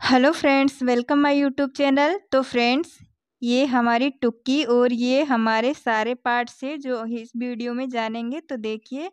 Hello friends, welcome my YouTube channel. तो friends, ये हमारी टुक्की और ये हमारे सारे पार्ट्स है जो इस वीडियो में जानेंगे। तो देखिए,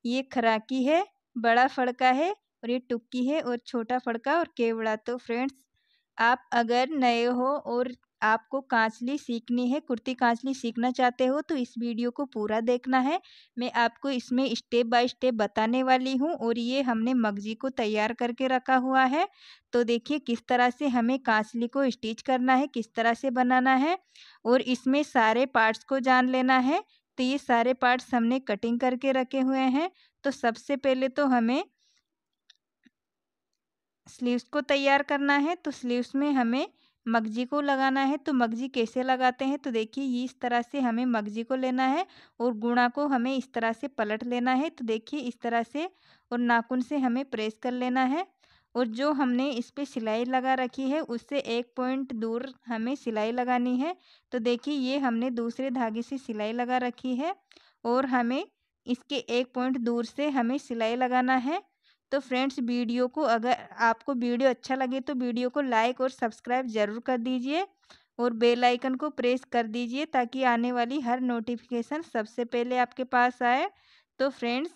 ये खराकी है, बड़ा फड़का है और ये टुक्की है और छोटा फड़का और केवड़ा। तो फ्रेंड्स, आप अगर नए हो और आपको कांचली सीखनी है, कुर्ती कांचली सीखना चाहते हो तो इस वीडियो को पूरा देखना है। मैं आपको इसमें स्टेप बाय स्टेप बताने वाली हूँ और ये हमने मगजी को तैयार करके रखा हुआ है। तो देखिए किस तरह से हमें कांचली को स्टिच करना है, किस तरह से बनाना है और इसमें सारे पार्ट्स को जान लेना है। तो ये सारे पार्ट्स हमने कटिंग करके रखे हुए हैं। तो सबसे पहले तो हमें स्लीव्स को तैयार करना है। तो स्लीव्स में हमें मगजी को लगाना है। तो मगजी कैसे लगाते हैं, तो देखिए ये इस तरह से हमें मगजी को लेना है और गुणा को हमें इस तरह से पलट लेना है। तो देखिए इस तरह से और नाखून से हमें प्रेस कर लेना है और जो हमने इस पे सिलाई लगा रखी है उससे 1 पॉइंट दूर हमें सिलाई लगानी है। तो देखिए ये हमने दूसरे धागे से सिलाई लगा रखी है और हमें इसके 1 पॉइंट दूर से हमें सिलाई लगाना है। तो फ्रेंड्स, वीडियो को अगर आपको वीडियो अच्छा लगे तो वीडियो को लाइक और सब्सक्राइब ज़रूर कर दीजिए और बेल आइकन को प्रेस कर दीजिए ताकि आने वाली हर नोटिफिकेशन सबसे पहले आपके पास आए। तो फ्रेंड्स,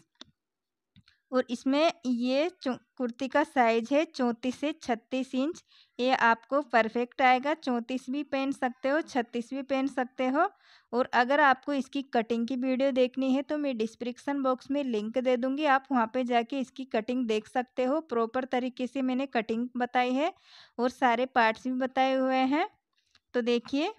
और इसमें ये कुर्ती का साइज है 34 से 36 इंच। ये आपको परफेक्ट आएगा। 34 भी पहन सकते हो, 36 भी पहन सकते हो। और अगर आपको इसकी कटिंग की वीडियो देखनी है तो मैं डिस्क्रिप्शन बॉक्स में लिंक दे दूँगी, आप वहाँ पे जाके इसकी कटिंग देख सकते हो। प्रॉपर तरीके से मैंने कटिंग बताई है और सारे पार्ट्स भी बताए हुए हैं। तो देखिए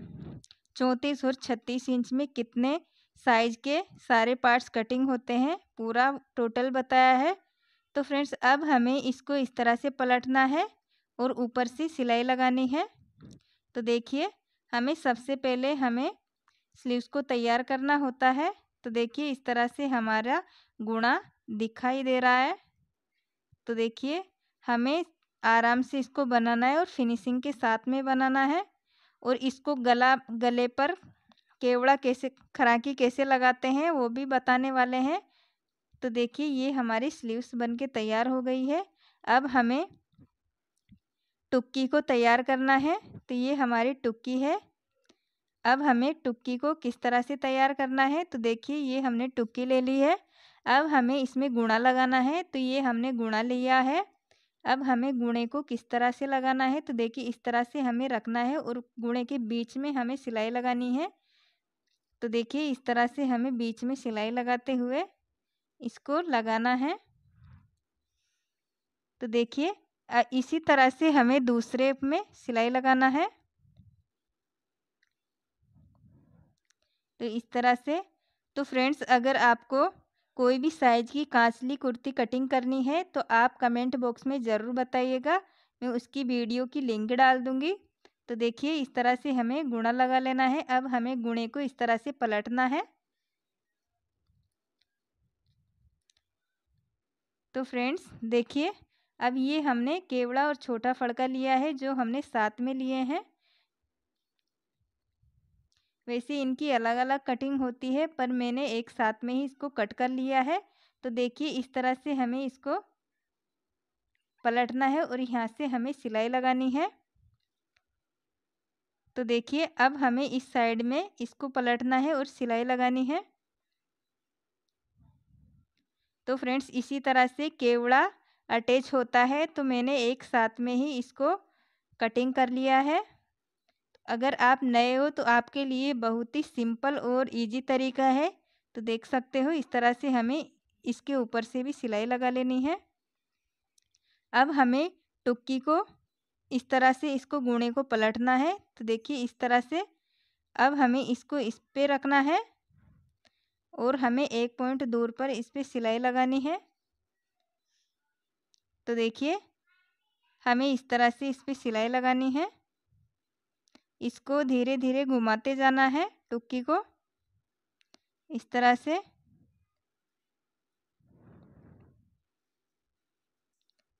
34 और 36 इंच में कितने साइज के सारे पार्ट्स कटिंग होते हैं, पूरा टोटल बताया है। तो फ्रेंड्स, अब हमें इसको इस तरह से पलटना है और ऊपर से सिलाई लगानी है। तो देखिए, हमें सबसे पहले हमें स्लीव्स को तैयार करना होता है। तो देखिए इस तरह से हमारा गुणा दिखाई दे रहा है। तो देखिए हमें आराम से इसको बनाना है और फिनिशिंग के साथ में बनाना है। और इसको गले पर केवड़ा कैसे, खराकी कैसे लगाते हैं वो भी बताने वाले हैं। तो देखिए ये हमारी स्लीव्स बन के तैयार हो गई है। अब हमें टुक्की को तैयार करना है। तो ये हमारी टुक्की है। अब हमें टुक्की को किस तरह से तैयार करना है, तो देखिए ये हमने टुक्की ले ली है। अब हमें इसमें गुणा लगाना है। तो ये हमने गुणा लिया है। अब हमें गुणे को किस तरह से लगाना है, तो देखिए इस तरह से हमें रखना है और गुणे के बीच में हमें सिलाई लगानी है। तो देखिए इस तरह से हमें बीच में सिलाई लगाते हुए इसको लगाना है। तो देखिए इसी तरह से हमें दूसरे में सिलाई लगाना है। तो इस तरह से। तो फ्रेंड्स, अगर आपको कोई भी साइज़ की कांचली कुर्ती कटिंग करनी है तो आप कमेंट बॉक्स में ज़रूर बताइएगा, मैं उसकी वीडियो की लिंक डाल दूँगी। तो देखिए इस तरह से हमें गुणा लगा लेना है। अब हमें गुणे को इस तरह से पलटना है। तो फ्रेंड्स देखिए, अब ये हमने केवड़ा और छोटा फड़का लिया है जो हमने साथ में लिए हैं। वैसे इनकी अलग अलग कटिंग होती है पर मैंने एक साथ में ही इसको कट कर लिया है। तो देखिए इस तरह से हमें इसको पलटना है और यहाँ से हमें सिलाई लगानी है। तो देखिए अब हमें इस साइड में इसको पलटना है और सिलाई लगानी है। तो फ्रेंड्स, इसी तरह से केवड़ा अटैच होता है। तो मैंने एक साथ में ही इसको कटिंग कर लिया है। अगर आप नए हो तो आपके लिए बहुत ही सिंपल और इजी तरीका है। तो देख सकते हो इस तरह से हमें इसके ऊपर से भी सिलाई लगा लेनी है। अब हमें टुक्की को इस तरह से इसको गुणे को पलटना है। तो देखिए इस तरह से अब हमें इसको इस पे रखना है और हमें 1 पॉइंट दूर पर इस पे सिलाई लगानी है। तो देखिए हमें इस तरह से इस पे सिलाई लगानी है। इसको धीरे धीरे घुमाते जाना है टुक्की को इस तरह से।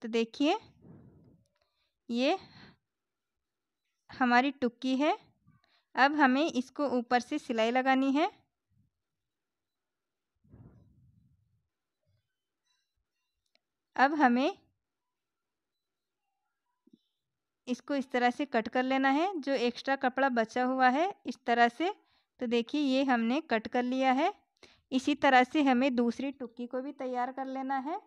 तो देखिए ये हमारी टुक्की है। अब हमें इसको ऊपर से सिलाई लगानी है। अब हमें इसको इस तरह से कट कर लेना है, जो एक्स्ट्रा कपड़ा बचा हुआ है इस तरह से। तो देखिए ये हमने कट कर लिया है। इसी तरह से हमें दूसरी टुक्की को भी तैयार कर लेना है।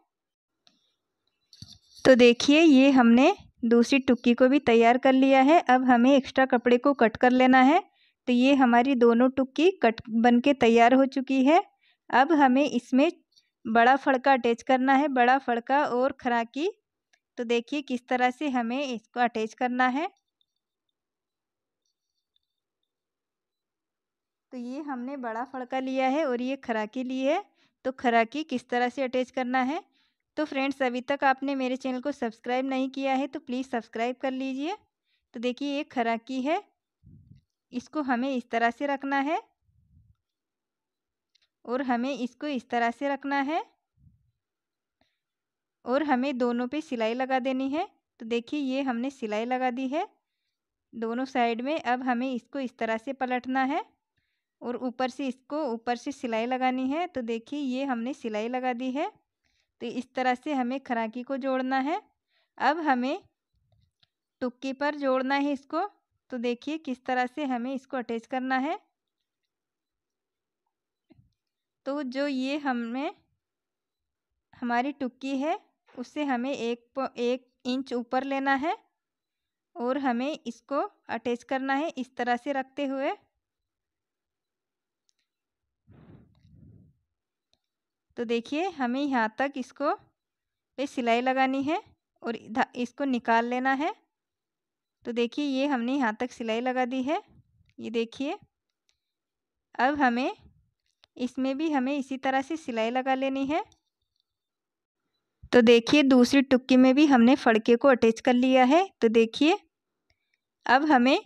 तो देखिए ये हमने दूसरी टुक्की को भी तैयार कर लिया है। अब हमें एक्स्ट्रा कपड़े को कट कर लेना है। तो ये हमारी दोनों टुक्की कट बन के तैयार हो चुकी है। अब हमें इसमें बड़ा फड़का अटैच करना है, बड़ा फड़का और खराकी। तो देखिए किस तरह से हमें इसको अटैच करना है। तो ये हमने बड़ा फड़का लिया है और ये खराकी ली है। तो खराकी किस तरह से अटैच करना है। तो फ्रेंड्स अभी तक आपने मेरे चैनल को सब्सक्राइब नहीं किया है तो प्लीज़ सब्सक्राइब कर लीजिए। तो देखिए ये खराकी है, इसको हमें इस तरह से रखना है और हमें इसको इस तरह से रखना है और हमें दोनों पे सिलाई लगा देनी है। तो देखिए ये हमने सिलाई लगा दी है दोनों साइड में। अब हमें इसको इस तरह से पलटना है और ऊपर से इसको ऊपर से सिलाई लगानी है। तो देखिए ये हमने सिलाई लगा दी है। तो इस तरह से हमें खराकी को जोड़ना है। अब हमें टुक्की पर जोड़ना है इसको। तो देखिए किस तरह से हमें इसको अटैच करना है। तो जो ये हमें हमारी टुक्की है उससे हमें एक इंच ऊपर लेना है और हमें इसको अटैच करना है इस तरह से रखते हुए। तो देखिए हमें यहाँ तक इसको पे सिलाई लगानी है और इसको निकाल लेना है। तो देखिए ये हमने यहाँ तक सिलाई लगा दी है, ये देखिए। अब हमें इसमें भी हमें इसी तरह से सिलाई लगा लेनी है। तो देखिए दूसरी टुक्की में भी हमने फड़के को अटैच कर लिया है। तो देखिए अब हमें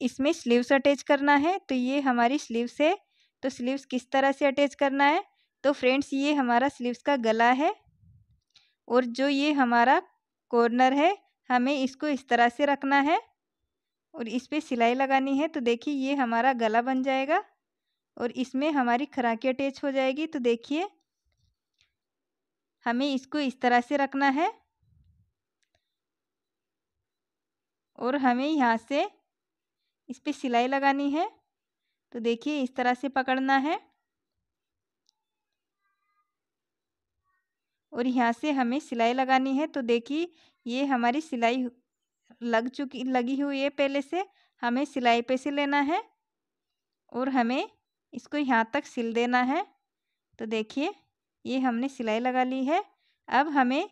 इसमें स्लीव्स अटैच करना है। तो ये हमारी स्लीव्स है। तो स्लीव्स किस तरह से अटैच करना है। तो फ्रेंड्स ये हमारा स्लीव्स का गला है और जो ये हमारा कॉर्नर है हमें इसको इस तरह से रखना है और इस पे सिलाई लगानी है। तो देखिए ये हमारा गला बन जाएगा और इसमें हमारी खराकी अटैच हो जाएगी। तो देखिए हमें इसको इस तरह से रखना है और हमें यहाँ से इस पे सिलाई लगानी है। तो देखिए इस तरह से पकड़ना है और यहाँ से हमें सिलाई लगानी है। तो देखिए ये हमारी सिलाई लगी हुई है पहले से। हमें सिलाई पे से लेना है और हमें इसको यहाँ तक सिल देना है। तो देखिए ये हमने सिलाई लगा ली है। अब हमें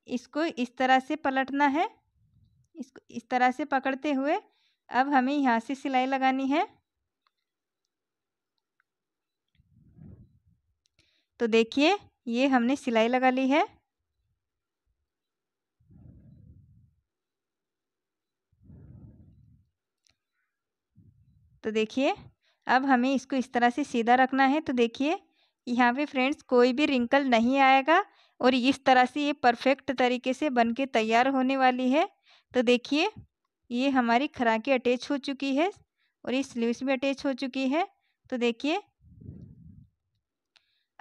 इसको इस तरह से पलटना है, इसको इस तरह से पकड़ते हुए अब हमें यहाँ से सिलाई लगानी है। तो देखिए ये हमने सिलाई लगा ली है। तो देखिए अब हमें इसको इस तरह से सीधा रखना है। तो देखिए यहाँ पे फ्रेंड्स कोई भी रिंकल नहीं आएगा और इस तरह से ये परफेक्ट तरीके से बन के तैयार होने वाली है। तो देखिए ये हमारी खराकी अटैच हो चुकी है और ये स्लीव्स भी अटैच हो चुकी है। तो देखिए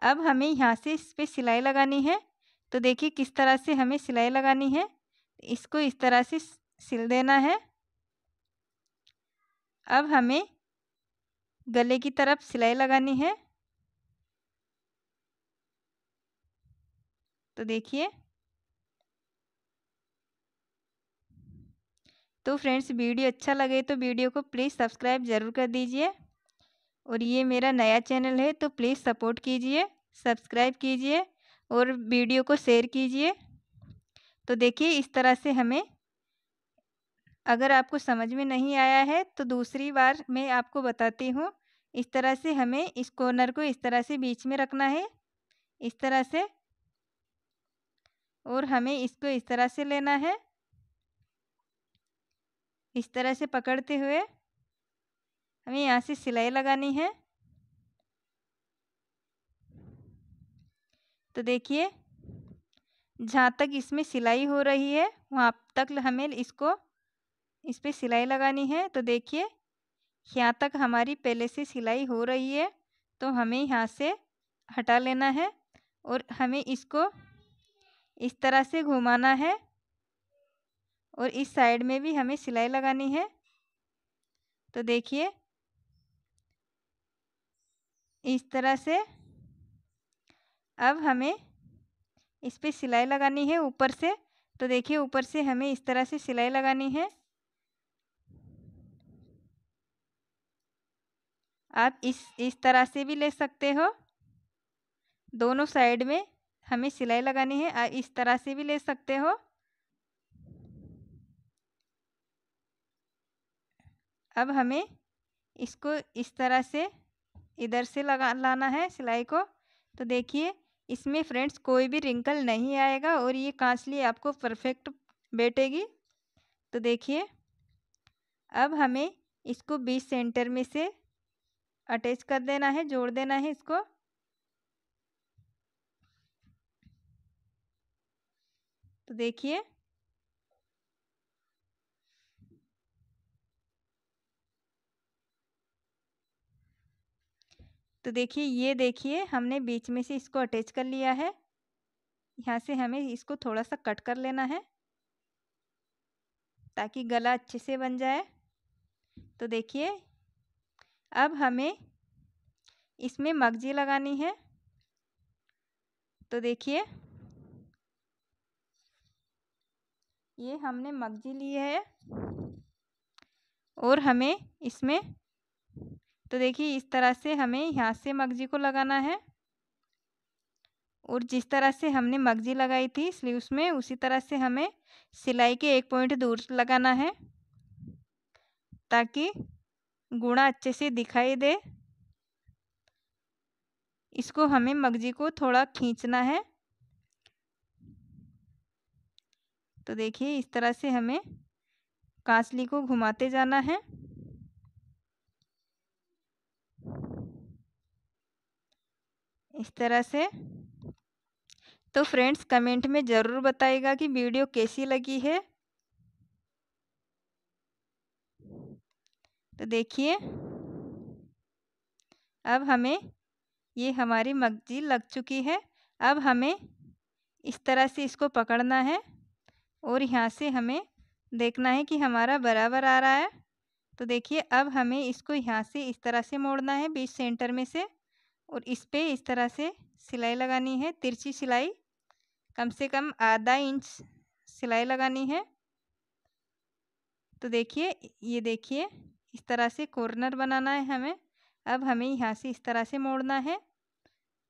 अब हमें यहाँ से इस पे सिलाई लगानी है। तो देखिए किस तरह से हमें सिलाई लगानी है, इसको इस तरह से सिल देना है। अब हमें गले की तरफ सिलाई लगानी है। तो देखिए तो फ्रेंड्स वीडियो अच्छा लगे तो वीडियो को प्लीज़ सब्सक्राइब ज़रूर कर दीजिए और ये मेरा नया चैनल है तो प्लीज़ सपोर्ट कीजिए, सब्सक्राइब कीजिए और वीडियो को शेयर कीजिए। तो देखिए इस तरह से हमें, अगर आपको समझ में नहीं आया है तो दूसरी बार मैं आपको बताती हूँ। इस तरह से हमें इस कॉर्नर को इस तरह से बीच में रखना है, इस तरह से, और हमें इसको इस तरह से लेना है, इस तरह से पकड़ते हुए हमें यहाँ से सिलाई लगानी है। तो देखिए जहाँ तक इसमें सिलाई हो रही है वहाँ तक हमें इसको इस पे सिलाई लगानी है। तो देखिए यहाँ तक हमारी पहले से सिलाई हो रही है तो हमें यहाँ से हटा लेना है और हमें इसको इस तरह से घुमाना है और इस साइड में भी हमें सिलाई लगानी है। तो देखिए इस तरह से अब हमें इस पे सिलाई लगानी है ऊपर से। तो देखिए ऊपर से हमें इस तरह से सिलाई लगानी है। आप इस तरह से भी ले सकते हो, दोनों साइड में हमें सिलाई लगानी है। इस तरह से भी ले सकते हो। अब हमें इसको इस तरह से इधर से लगा लाना है सिलाई को। तो देखिए इसमें फ्रेंड्स कोई भी रिंकल नहीं आएगा और ये कांसली आपको परफेक्ट बैठेगी। तो देखिए अब हमें इसको बीच सेंटर में से अटैच कर देना है, जोड़ देना है इसको। तो देखिए ये देखिए हमने बीच में से इसको अटैच कर लिया है। यहाँ से हमें इसको थोड़ा सा कट कर लेना है ताकि गला अच्छे से बन जाए। तो देखिए अब हमें इसमें मगजी लगानी है। तो देखिए ये हमने मगजी ली है और हमें इसमें तो देखिए इस तरह से हमें यहाँ से मगजी को लगाना है और जिस तरह से हमने मगजी लगाई थी स्लीव्स में उसी तरह से हमें सिलाई के 1 पॉइंट दूर लगाना है ताकि गुणा अच्छे से दिखाई दे। इसको हमें मगजी को थोड़ा खींचना है। तो देखिए इस तरह से हमें कांसली को घुमाते जाना है। इस तरह से। तो फ्रेंड्स कमेंट में ज़रूर बताइएगा कि वीडियो कैसी लगी है। तो देखिए अब हमें ये हमारी मगजी लग चुकी है। अब हमें इस तरह से इसको पकड़ना है और यहाँ से हमें देखना है कि हमारा बराबर आ रहा है। तो देखिए अब हमें इसको यहाँ से इस तरह से मोड़ना है बीच सेंटर में से और इस पे इस तरह से सिलाई लगानी है, तिरछी सिलाई, कम से कम आधा इंच सिलाई लगानी है। तो देखिए ये देखिए इस तरह से कॉर्नर बनाना है हमें। अब हमें यहाँ से इस तरह से मोड़ना है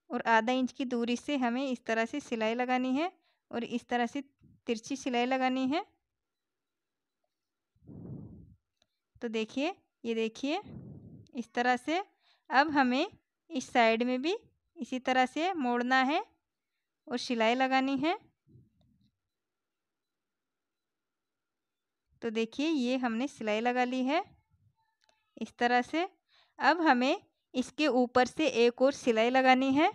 और आधा इंच की दूरी से हमें इस तरह से सिलाई लगानी है और इस तरह से तिरछी सिलाई लगानी है। तो देखिए ये देखिए इस तरह से। अब हमें इस साइड में भी इसी तरह से मोड़ना है और सिलाई लगानी है। तो देखिए ये हमने सिलाई लगा ली है इस तरह से। अब हमें इसके ऊपर से एक और सिलाई लगानी है।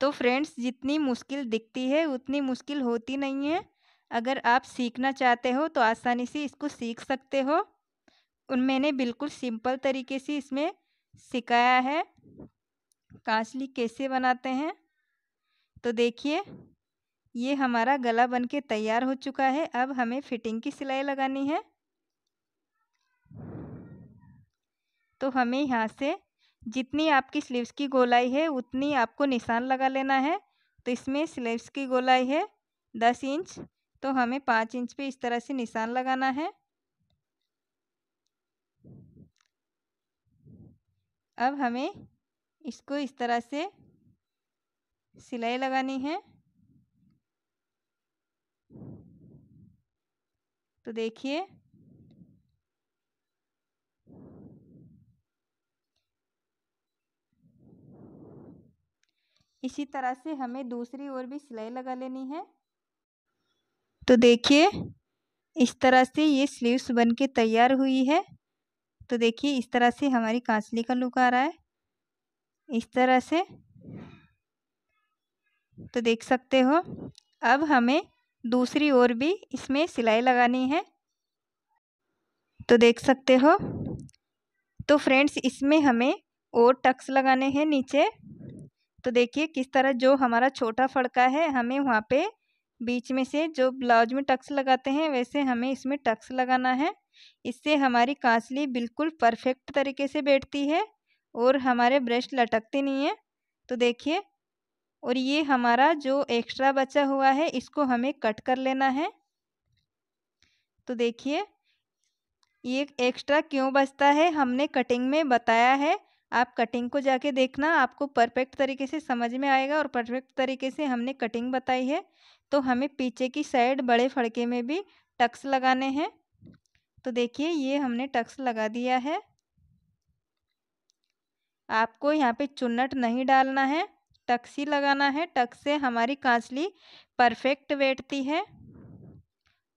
तो फ्रेंड्स जितनी मुश्किल दिखती है उतनी मुश्किल होती नहीं है। अगर आप सीखना चाहते हो तो आसानी से इसको सीख सकते हो और मैंने बिल्कुल सिंपल तरीके से इसमें सिखाया है कांसली कैसे बनाते हैं। तो देखिए ये हमारा गला बनके तैयार हो चुका है। अब हमें फिटिंग की सिलाई लगानी है। तो हमें यहाँ से जितनी आपकी स्लीव्स की गोलाई है उतनी आपको निशान लगा लेना है। तो इसमें स्लीव्स की गोलाई है 10 इंच, तो हमें 5 इंच पे इस तरह से निशान लगाना है। अब हमें इसको इस तरह से सिलाई लगानी है। तो देखिए इसी तरह से हमें दूसरी ओर भी सिलाई लगा लेनी है। तो देखिए इस तरह से ये स्लीव्स बनके तैयार हुई है। तो देखिए इस तरह से हमारी कांसली का लुक आ रहा है इस तरह से। तो देख सकते हो। अब हमें दूसरी ओर भी इसमें सिलाई लगानी है। तो देख सकते हो। तो फ्रेंड्स इसमें हमें और टक्स लगाने हैं नीचे। तो देखिए किस तरह जो हमारा छोटा फड़का है हमें वहाँ पे बीच में से जो ब्लाउज में टक्स लगाते हैं वैसे हमें इसमें टक्स लगाना है। इससे हमारी कांसली बिल्कुल परफेक्ट तरीके से बैठती है और हमारे ब्रेस्ट लटकते नहीं है। तो देखिए, और ये हमारा जो एक्स्ट्रा बचा हुआ है इसको हमें कट कर लेना है। तो देखिए, ये एक्स्ट्रा क्यों बचता है हमने कटिंग में बताया है। आप कटिंग को जाके देखना, आपको परफेक्ट तरीके से समझ में आएगा और परफेक्ट तरीके से हमने कटिंग बताई है। तो हमें पीछे की साइड बड़े फड़के में भी टक्स लगाने हैं। तो देखिए, ये हमने टक्स लगा दिया है। आपको यहाँ पे चुन्नट नहीं डालना है, टक्स ही लगाना है। टक्स से हमारी कांसली परफेक्ट बैठती है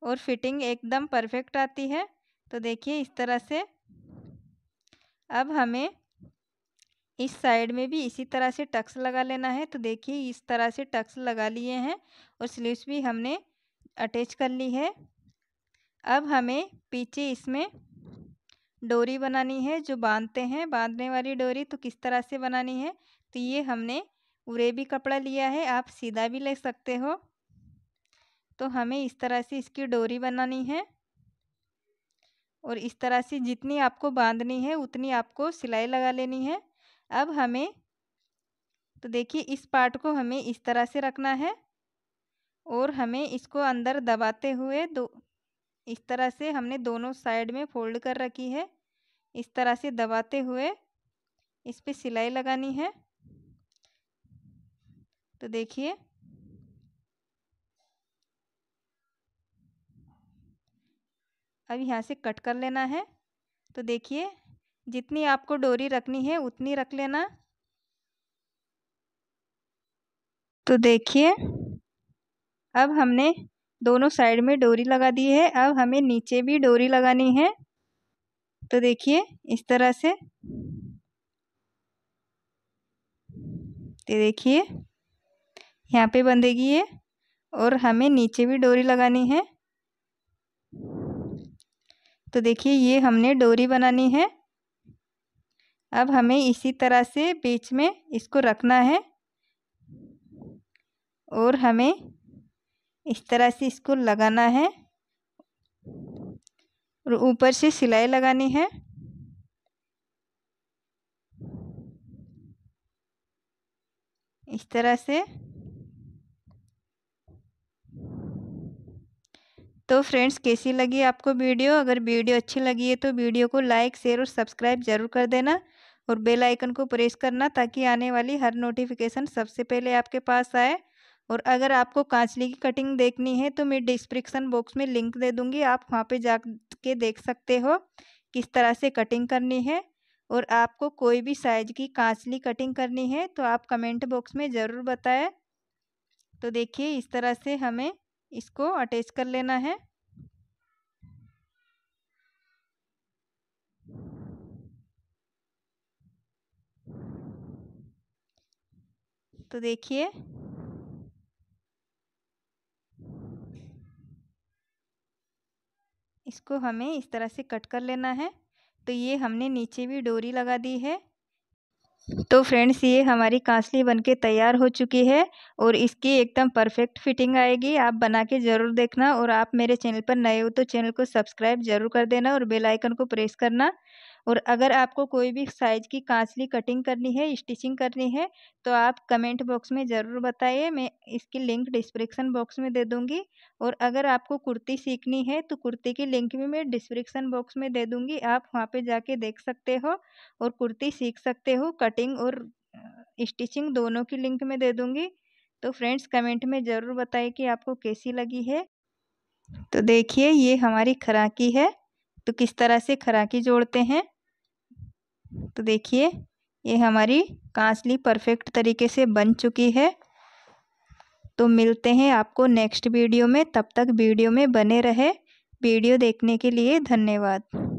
और फिटिंग एकदम परफेक्ट आती है। तो देखिए, इस तरह से अब हमें इस साइड में भी इसी तरह से टक्स लगा लेना है। तो देखिए, इस तरह से टक्स लगा लिए हैं और स्लीव्स भी हमने अटैच कर ली है। अब हमें पीछे इसमें डोरी बनानी है, जो बांधते हैं, बांधने वाली डोरी। तो किस तरह से बनानी है, तो ये हमने उरेबी कपड़ा लिया है, आप सीधा भी ले सकते हो। तो हमें इस तरह से इसकी डोरी बनानी है और इस तरह से जितनी आपको बांधनी है उतनी आपको सिलाई लगा लेनी है। अब हमें, तो देखिए, इस पार्ट को हमें इस तरह से रखना है और हमें इसको अंदर दबाते हुए इस तरह से हमने दोनों साइड में फोल्ड कर रखी है। इस तरह से दबाते हुए इस पे सिलाई लगानी है। तो देखिए, अब यहाँ से कट कर लेना है। तो देखिए, जितनी आपको डोरी रखनी है उतनी रख लेना। तो देखिए, अब हमने दोनों साइड में डोरी लगा दी है। अब हमें नीचे भी डोरी लगानी है। तो देखिए, इस तरह से, तो देखिए यहाँ पे बंधेगी ये और हमें नीचे भी डोरी लगानी है। तो देखिए, ये हमने डोरी बनानी है। अब हमें इसी तरह से बीच में इसको रखना है और हमें इस तरह से इसको लगाना है और ऊपर से सिलाई लगानी है। इस तरह से। तो फ्रेंड्स, कैसी लगी आपको वीडियो? अगर वीडियो अच्छी लगी है तो वीडियो को लाइक, शेयर और सब्सक्राइब ज़रूर कर देना और बेल आइकन को प्रेस करना ताकि आने वाली हर नोटिफिकेशन सबसे पहले आपके पास आए। और अगर आपको कांचली की कटिंग देखनी है तो मैं डिस्क्रिप्शन बॉक्स में लिंक दे दूँगी, आप वहाँ पे जा के देख सकते हो किस तरह से कटिंग करनी है। और आपको कोई भी साइज़ की कांचली कटिंग करनी है तो आप कमेंट बॉक्स में ज़रूर बताएं। तो देखिए, इस तरह से हमें इसको अटैच कर लेना है। तो देखिए, इसको हमें इस तरह से कट कर लेना है। तो ये हमने नीचे भी डोरी लगा दी है। तो फ्रेंड्स, ये हमारी कांसली बनके तैयार हो चुकी है और इसकी एकदम परफेक्ट फिटिंग आएगी। आप बना के ज़रूर देखना और आप मेरे चैनल पर नए हो तो चैनल को सब्सक्राइब ज़रूर कर देना और बेल आइकन को प्रेस करना। और अगर आपको कोई भी साइज़ की कांसली कटिंग करनी है, स्टिचिंग करनी है, तो आप कमेंट बॉक्स में ज़रूर बताइए, मैं इसकी लिंक डिस्क्रिप्शन बॉक्स में दे दूँगी। और अगर आपको कुर्ती सीखनी है तो कुर्ती की लिंक भी मैं डिस्क्रिप्शन बॉक्स में दे दूँगी, आप वहाँ पे जाके देख सकते हो और कुर्ती सीख सकते हो। कटिंग और स्टिचिंग दोनों की लिंक मैं दे दूँगी। तो फ्रेंड्स, कमेंट में ज़रूर बताइए कि आपको कैसी लगी है। तो देखिए, ये हमारी खराकी है। तो किस तरह से खराकी जोड़ते हैं, तो देखिए, ये हमारी कांसली परफेक्ट तरीके से बन चुकी है। तो मिलते हैं आपको नेक्स्ट वीडियो में, तब तक वीडियो में बने रहे। वीडियो देखने के लिए धन्यवाद।